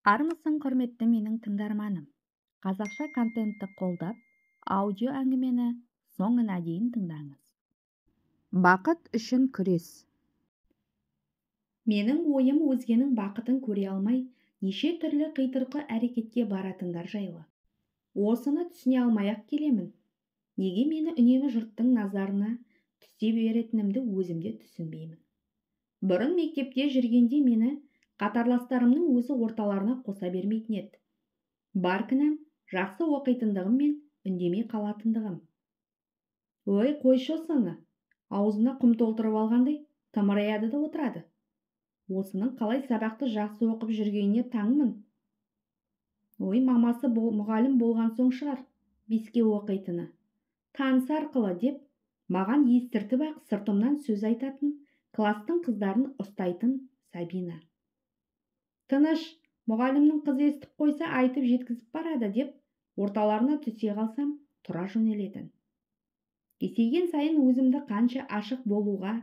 Армысың құрметті менің тыңдарманым. Қазақша контентті қолдап, аудио әңгімені соңына дейін тыңдаңыз. Бақыт үшін күрес. Менің ойым өзгенің бақытын көре алмай, неше түрлі қитұрқы әрекетке баратындар жайлы. Осыны түсіне алмай-ақ келемін. Неге мені үнемі жұрттың назарына түсе беретінімді өзімде түсінбеймін. Бұрын мектепте жүргенде мені қатарластарымның өзі орталарына қоса бермейтін еді. Бар кінәм жақсы оқитындығым мен үндемей қалатындығым. Ой, қойшы осыны, аузына құм толтырып алғандай тымыраяды да отырады. Осының қалай сабақты жақсы оқып жүргеніне таңмын. Ой, мамасы мұғалім болған соң шығар, беске оқитыны. Танысы арқылы деп, маған естіртіп ақ сыртымнан сөз айтатын, кластың қыздарын ұстайтын Сабина. Тыныш, мұғалімнің қызы естіп қойса айтып жеткізіп барады деп, орталарына түсе қалсам, тұра жөнелетін. Есейген сайын өзімді қанша ашық болуға,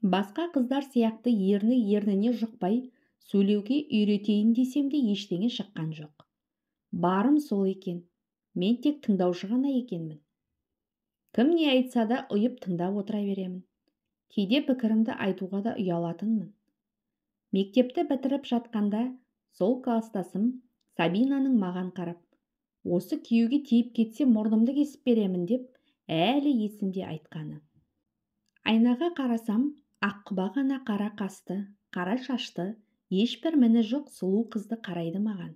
басқа қыздар сияқты ерніне жұқпай, сөйлеуге үйретейін десем де ештеңе шыққан жоқ. Барым сол екен, мен тек тыңдаушы ғана екенмін. Кім не айтса да ұйып тыңдап отыра беремін. Кейде пікірімді айтуға да ұялатынмын. Мектепті бітіріп жатқанда сол кластасым Сабинаның маған қарап, осы күйеуге тиіп кетсе мұрнымды кесіп беремін деп, әлі есімде айтқаны. Айнаға қарасам, аққұба ғана қара қасты, қара шашты, ешбір міні жоқ сұлу қызды қарайды маған.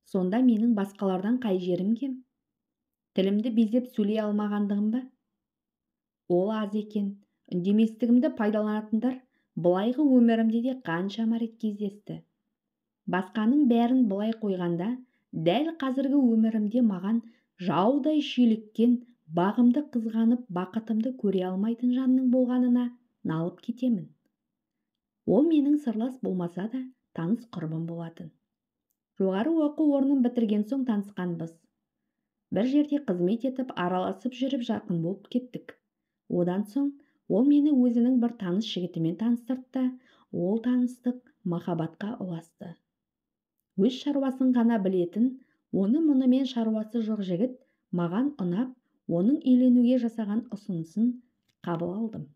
Сонда менің басқалардан қай жерім кем? Тілімді безеп сөйлей алмағандығым ба? Ол аз екен, үндеместігімді пайдаланатындар былайғы өмірімде де қаншама рет кездесті. Басқаның бәрін былай қойғанда, дәл қазіргі өмірімде маған жаудай шүйліккен, бағымды қызғанып, бақытымды көре алмайтын жанның болғанына налып кетемін. Ол менің сырлас болмаса да таныс құрбым болатын. Жоғары оқу орнын бітірген соң танысқанбыз. Бір жерде қызмет етіп, араласып жүріп жақын болып кеттік. Одан соң ол мені өзінің бір таныс жігітімен таныстырды, ол таныстық махаббатқа ұласты. Өз шаруасын ғана білетін, оны мұнымен шаруасы жоқ жігіт маған ұнап, оның үйленуге жасаған ұсынысын қабыл алдым.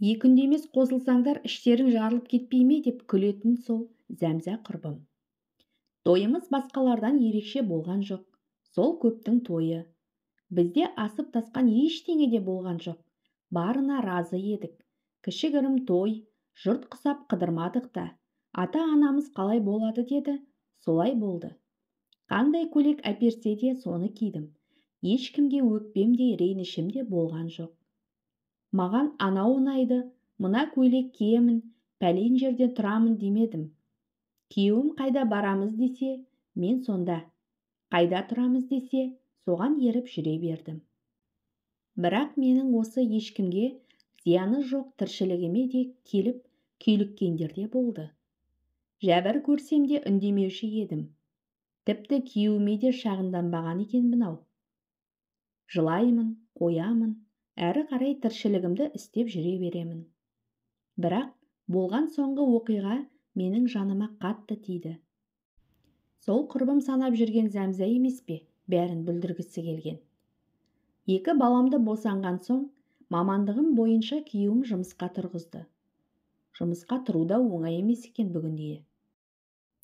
Екі үндемес қосылсаңдар іштерің жарылып кетпей ме деп күлетін сол Зәмзә құрбым. Тойымыз басқалардан ерекше болған жоқ. Сол көптің тойы. Бізде асып тасқан ештеңе де болған жоқ. Барына разы едік. Кішігірім той, жұрт құсап қыдырмадық та. Ата-анамыз қалай болады деді, солай болды. Қандай көйлек әперсе де соны кидім. Ешкімге өкпем де ренішім де болған жоқ. Маған анау ұнайды, мына көйлек киемін, пәлен жерде тұрамын демедім. Күйеуім қайда барамыз десе, мен сонда. Қайда тұрамыз десе, соған еріп жүре бердім. Бірақ менің осы ешкімге зияны жоқ тіршілігіме де келіп күйліккендер де болды. Жәбір көрсем де үндемеуші едім. Тіпті күйеуіме де шағынданбаған екенмін ау. Жылаймын, қоямын, әрі қарай тіршілігімді істеп жүре беремін. Бірақ болған соңғы оқиға менің жаныма қатты тиді. Сол құрбым санап жүрген Зәмзә емес пе, бәрін бүлдіргісі келген. Екі баламды босанған соң, мамандығым бойынша күйеуім жұмысқа тұрғызды. Жұмысқа тұру да оңай емес екен бүгінде.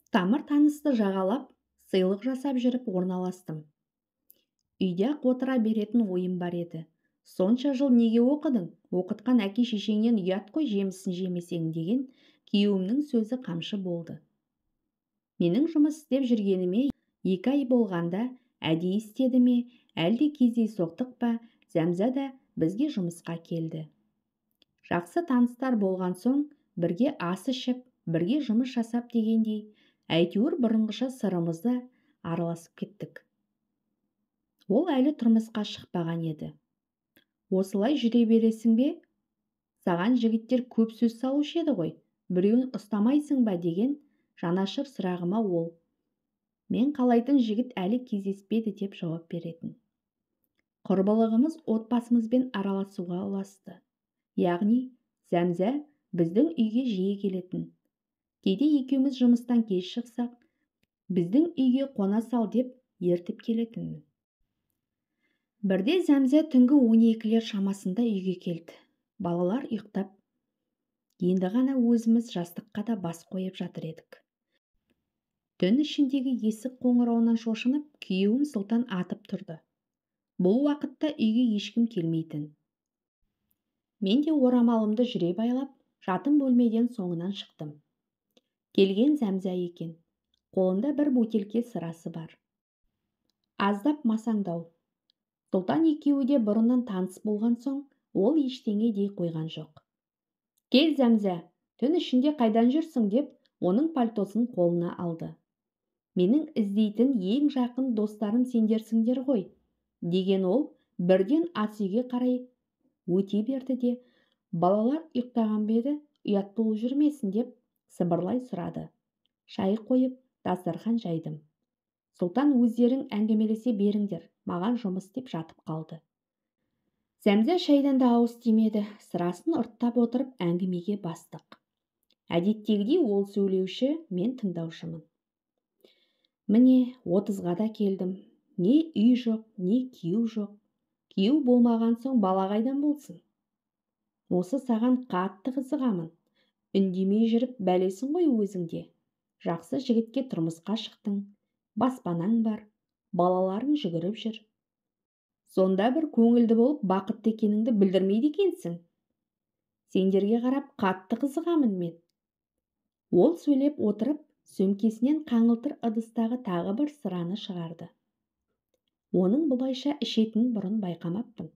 Тамыр танысты жағалап, сыйлық жасап жүріп орналастым. Үйде отыра беретін ойым бар еді. Сонша жыл неге оқыдың? Оқытқан әке шешеңнен ұят қой, жемісін жемесең деген күйеуімнің сөзі қамшы болды. Менің жұмыс істеп жүргеніме 2 ай болғанда әдейі істеді ме, әлде кездей соқтық па, Зәмзә да бізге жұмысқа келді. Жақсы таныстар болған соң, бірге ас ішіп, бірге жұмыс жасап дегендей, әйтеуір бұрынғыша сырымызды араласып кеттік. Ол әлі тұрмысқа шықпаған еді. Осылай жүре бересің бе? Саған жігіттер көп сөз салушы еді ғой, біреуін ұстамайсың ба деген жанашыр сұрағыма ол. Мен қалайтын жігіт әлі кездеспеді деп жауап беретін. Құрбылығымыз отбасымызбен араласуға ұласты. Яғни, Зәмзә біздің үйге жиі келетін. Кейде екеуміз жұмыстан кеш шықсақ, біздің үйге қона сал деп ертіп келетінмін. Бірде Зәмзә түнгі 12-лер шамасында үйге келді. Балалар ұйықтап, енді ғана өзіміз жастыққа да бас қойып жатыр едік. Түн ішіндегі есік қоңырауынан шошынып, күйеуім Сұлтан атып тұрды. Бұл уақытта үйге ешкім келмейтін. Мен де орамалымды жүре байлап, жатын бөлмеден соңынан шықтым. Келген Зәмзә екен. Қолында бір бөтелке сырасы бар. Аздап масаңдау. Сұлтан екеуі де бұрыннан таныс болған соң, ол ештеңе дей қойған жоқ. Кел, Зәмзә, түн ішінде қайдан жүрсің деп, оның пальтосын қолына алды. Менің іздейтін ең жақын достарым сендерсіңдер ғой, деген ол бірден ас үйге қарай өте берді де, балалар ұйықтаған беді, ұят болып жүрмесін деп сыбырлай сұрады. Шай қойып, дастархан жайдым. Сұлтан өздерің әңгімелесе беріңдер, маған жұмыс деп жатып қалды. Зәмзә шайдан да ауыз тимеді, сырасын ұрттап отырып әңгімеге бастық. Әдеттегідей ол сөйлеуші, мен тыңдаушымын. Міне, 30-ға да келдім. Не үй жоқ, не күйеу жоқ. Күйеу болмаған соң бала қайдан болсын? Осы саған қатты қызығамын. Үндемей жүріп бәлесің ғой өзіңде. Жақсы жігітке тұрмысқа шықтың. Баспанаң бар, балаларың жүгіріп жүр. Сонда бір көңілді болып бақытты екеніңді білдірмейді екенсің. Сендерге қарап қатты қызығамын мен. Ол сөйлеп отырып, сөмкесінен қаңылтыр ыдыстағы тағы бір сыраны шығарды. Оның бұлайша ішетін бұрын байқамаппын.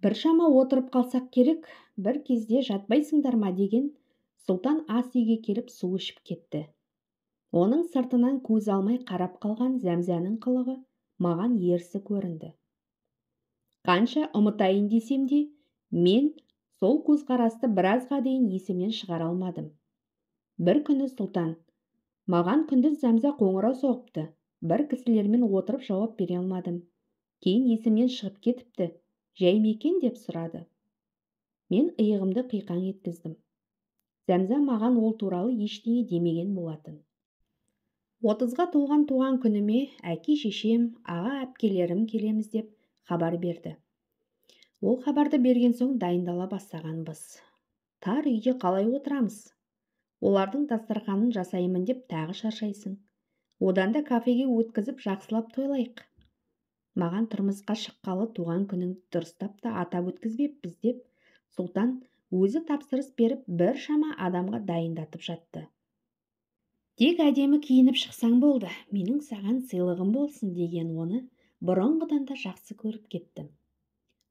Бір шама отырып қалсақ керек, бір кезде жатпайсыңдар ма деген, Сұлтан ас үйге келіп су ішіп кетті. Оның сыртынан көз алмай қарап қалған Зәмзәнің қылығы маған ерсі көрінді. Қанша ұмытайын десем де, мен сол көзқарасты біразға дейін есімнен шығара алмадым. Бір күні Сұлтан, маған күндіз Зәмзә қоңырау соғыпты, бір кісілермен отырып жауап бере алмадым. Кейін есімнен шығып кетіпті, жай ме екен деп сұрады. Мен иығымды қиқаң еткіздім. Зәмзә маған ол туралы ештеңе демеген болатын. 30-ға толған туған күніме әке-шешем, аға-әпкелерім келеміз деп хабар берді. Ол хабарды берген соң дайындала бастағанбыз. Тар үйде қалай отырамыз? Олардың дастарханын жасаймын деп тағы шаршайсың. Одан да кафеге өткізіп жақсылап тойлайық. Маған тұрмысқа шыққалы туған күніңді дұрыстап та атап өткізбеппіз деп, Сұлтан өзі тапсырыс беріп бір шама адамға дайындатып жатты. Тек әдемі киініп шықсаң болды, менің саған сыйлығым болсын деген оны бұрынғыдан да жақсы көріп кеттім.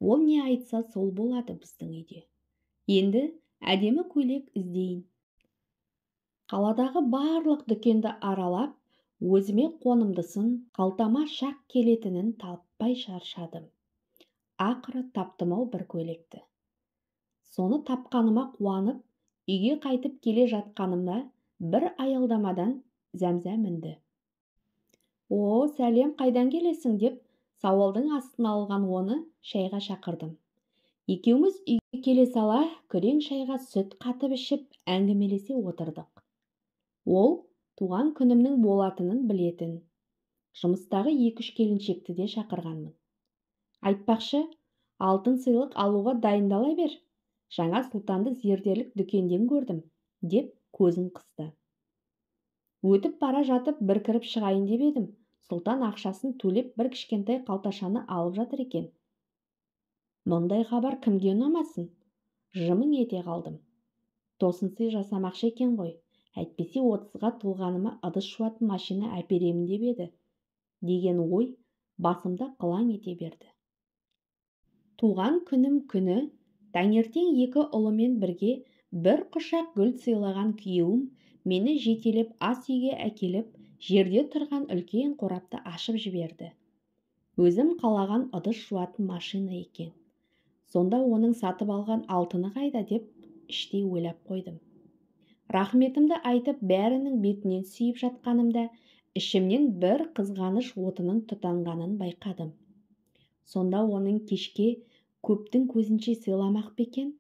Ол не айтса сол болады біздің үйде. Енді әдемі көйлек іздейін. Қаладағы барлық дүкенді аралап, өзіме қонымдысын, қалтама шақ келетінін таппай шаршадым. Ақыры таптым-ау бір көйлекті. Соны тапқаныма қуанып, үйге қайтып келе жатқанымда бір аялдамадан Зәмзә мінді. О, сәлем, қайдан келесің деп сауалдың астына алған оны шайға шақырдым. Екеуміз үйге келе сала, күрең шайға сүт қатып ішіп, әңгімелесе отырдық. Ол туған күнімнің болатынын білетін. Жұмыстағы 2-3 келіншекті де шақырғанмын. Айтпақшы, алтын сыйлық алуға дайындала бер. Жаңа Сұлтанды зерделік дүкенден көрдім, деп көзін қысты. Өтіп бара жатып бір кіріп шығайын деп едім. Сұлтан ақшасын төлеп бір кішкентай қалташаны алып жатыр екен. Мұндай хабар кімге ұнамасын? Жымың ете қалдым. Тосынсый жасамақшы екен ғой. Әйтпесе 30-ға толғаныма ыдыс жуатын машина әперемін деп еді. Деген ой басымда қылаң ете берді. Туған күнім күні таңертең 2 ұлымен бірге бір құшақ гүл сыйлаған күйеуім мені жетелеп ас үйге әкеліп, жерде тұрған үлкен қорапты ашып жіберді. Өзім қалаған ыдыс жуатын машина екен. Сонда оның сатып алған алтыны қайда деп іштей ойлап қойдым. Рахметімді айтып бәрінің бетінен сүйіп жатқанымда, ішімнен бір қызғаныш отының тұтанғанын байқадым. Сонда оның кешке көптің көзінше сыйламақ па екен?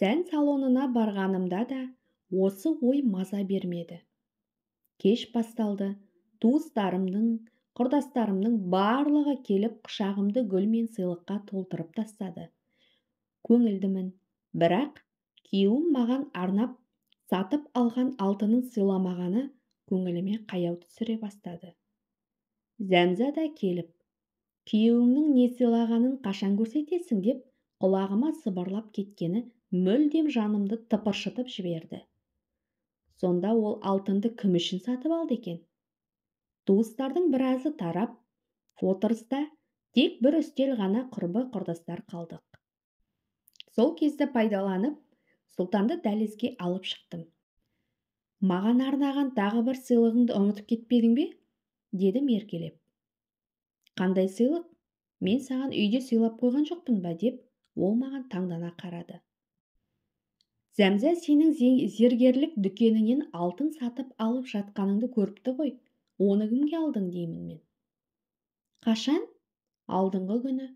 Сән салонына барғанымда да осы ой маза бермеді. Кеш басталды. Туыстарымның, құрдастарымның барлығы келіп құшағымды гүл мен сыйлыққа толтырып тастады. Көңілдімін, бірақ күйеуім маған арнап сатып алған алтынын сыйламағаны көңіліме қаяу түсіре бастады. Зәмза да келіп, күйеуіңнің не сыйлағанын қашан көрсетесің деп құлағыма сыбырлап кеткені мүлдем жанымды тыпыршытып жіберді. Сонда ол алтынды кім үшін сатып алды екен? Туыстардың біразы тарап, отырыста тек бір үстел ғана құрбы құрдастар қалдық. Сол кезде пайдаланып, сұлтанды дәлізге алып шықтым. Маған арнаған тағы бір сыйлығыңды ұмытып кетпедің бе? Дедім еркелеп. Қандай сыйлық? Мен саған үйде сыйлап қойған жоқпын ба деп, ол маған таңдана қарады. Зәмза сенің зергерлік дүкенінен алтын сатып алып жатқаныңды көріпті ғой. Оны кімге алдың деймін мен. Қашан? Алдыңғы күні.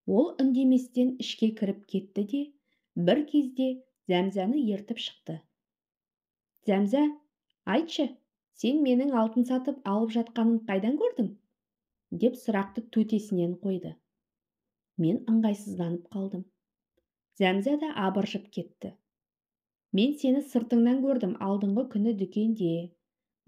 Ол үндеместен ішке кіріп кетті де, бір кезде Зәмзаны ертіп шықты. Зәмза, айтшы, сен менің алтын сатып алып жатқанын қайдан көрдің? Деп сұрақты төтесінен қойды. Мен ыңғайсызданып қалдым. Зәмза да абыржып кетті. Мен сені сыртыңнан көрдім алдыңғы күні дүкенде.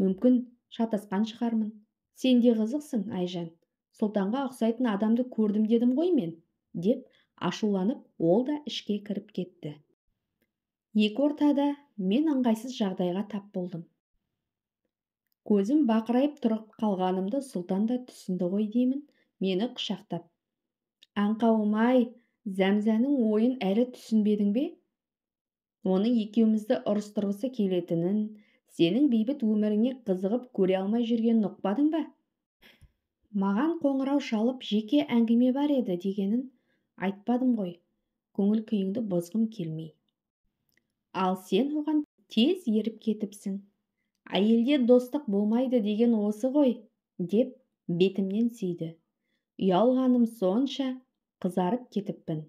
Мүмкін шатасқан шығармын. Сен де қызықсың, Айжан. Сұлтанға ұқсайтын адамды көрдім дедім ғой мен, деп ашуланып, ол да ішке кіріп кетті. Екі ортада мен ыңғайсыз жағдайға тап болдым. Көзім бақырайып тұрып қалғанымды сұлтан да түсінді ғой деймін, мені құшақтап. Аңқауым-ай, Зәмзаның ойын әлі түсінбедің бе? Оның екеумізді ұрыстырғысы келетінін, сенің бейбіт өміріңе қызығып көре алмай жүргенін ұқпадың ба? Маған қоңырау шалып жеке әңгіме бар еді дегенін айтпадым ғой, көңіл күйіңді бұзғым келмей. Ал сен оған тез еріп кетіпсің. Әйелде достық болмайды деген осы ғой, деп бетімнен сүйді. Ұялғаным сонша қызарып кетіппін.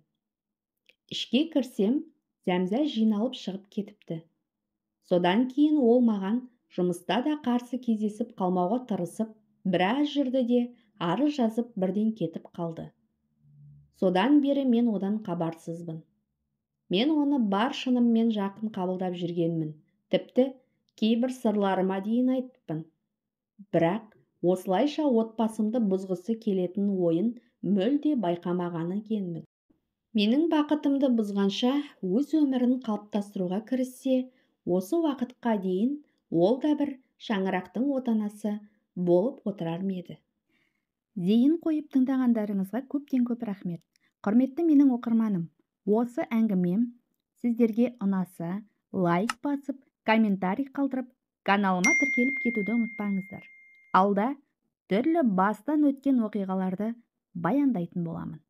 Ішке кірсем, Зәмза жиналып шығып кетіпті. Содан кейін ол маған жұмыста да қарсы кездесіп қалмауға тырысып, біраз жүрді де арыз жазып бірден кетіп қалды. Содан бері мен одан хабарсызбын. Мен оны бар шыныммен жақын қабылдап жүргенмін. Тіпті кейбір сырларыма дейін айтыппын. Бірақ осылайша отбасымды бұзғысы келетін ойын мүлде байқамаған екенмін. Менің бақытымды бұзғанша өз өмірін қалыптастыруға кіріссе, осы уақытқа дейін ол да бір шаңырақтың отанасы болып отырар ма еді. Зейін қойып тыңдағандарыңызға көптен көп рахмет. Құрметті менің оқырманым, осы әңгімем сіздерге ұнаса, лайк басып, комментарий қалдырып, каналыма тіркеліп кетуді ұмытпаңыздар. Алда түрлі бастан өткен оқиғаларды баяндайтын боламын.